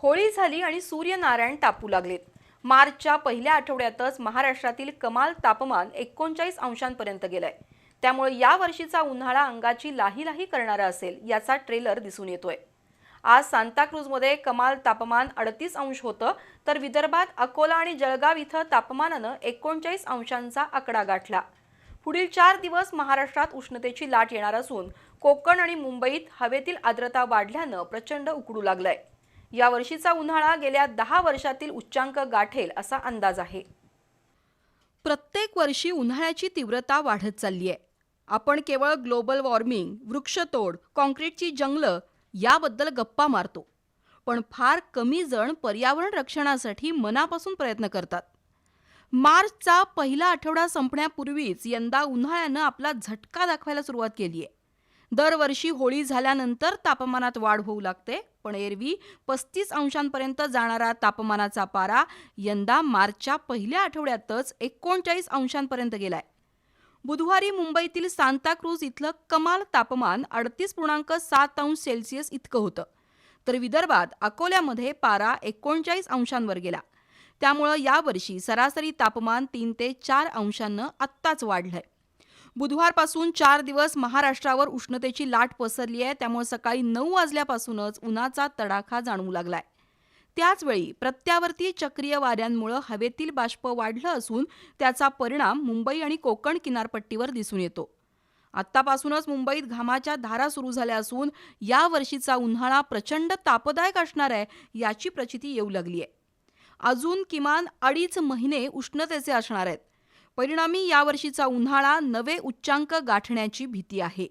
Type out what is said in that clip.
होळी झाली आणि सूर्यनारायण तापू लागलेत। मार्चच्या पहिल्या आठवड्यातच महाराष्ट्रातील कमाल तापमान 39 अंशांपर्यंत गेलंय। त्यामुळे या वर्षीचा उन्हाळा अंगाची लाही लाही करणारा असेल याचा ट्रेलर दिसून येतोय। आज सांताक्रूजमध्ये कमाल तापमान 38 अंश होतं, तर विदर्भात अकोला आणि जळगाव इथं तापमानानं 39 अंशांचा आकडा गाठला। पुढील 4 दिवस महाराष्ट्रात उष्णतेची लाट येणार असून कोकण आणि मुंबईत हवेतील आर्द्रता वाढल्यानं प्रचंड उकडू लागलंय। या वर्षीचा उन्हाळा गेल्या 10 वर्षातील उच्चांक गाठेल असा अंदाज आहे। प्रत्येक वर्षी उन्हाळ्याची तीव्रता वाढत चालली आहे। आपण केवळ ग्लोबल वॉर्मिंग, वृक्षतोड, काँक्रीटची जंगलं याबद्दल गप्पा मारतो, पण फार कमी जण पर्यावरण रक्षणासाठी मनापासून प्रयत्न करतात। मार्चचा पहिला आठवडा संपण्यापूर्वीच यंदा उन्हाळ्यानं आपला झटका दाखवायला सुरुवात केली आहे। दरवर्षी होळी झाल्यानंतर तापमानात वाढ होऊ लागते, पण एरवी 35 अंशांपर्यंत जाणारा तापमानाचा पारा यंदा मार्चच्या पहिल्या आठवड्यातच 39 अंशांपर्यंत गेलाय। बुधवारी मुंबईतील सांताक्रूज इथलं कमाल तापमान 38.7 अंश सेल्सिअस इतकं होतं, तर विदर्भात अकोल्यामध्ये पारा 39 अंशांवर गेला। त्यामुळे यावर्षी सरासरी तापमान 3 ते 4 अंशांनं आत्ताच वाढलंय। बुधवारपासून 4 दिवस महाराष्ट्रावर उष्णतेची लाट पसरली आहे, त्यामुळे सकाळी 9 वाजल्यापासूनच उन्हाचा तडाखा जाणवू लागलाय। त्याचवेळी प्रत्यावर्ती चक्रीय वाऱ्यांमुळे हवेतील बाष्प वाढलं असून त्याचा परिणाम मुंबई आणि कोकण किनारपट्टीवर दिसून येतो। आत्तापासूनच मुंबईत घामाच्या धारा सुरू झाल्या असून या वर्षीचा उन्हाळा प्रचंड तापदायक असणार आहे याची प्रचिती येऊ लागली आहे। अजून किमान 2.5 महिने उष्णतेचे असणार आहेत। परिणामी यावर्षीचा उन्हाळा नवे उच्चांक गाठण्याची भीती आहे।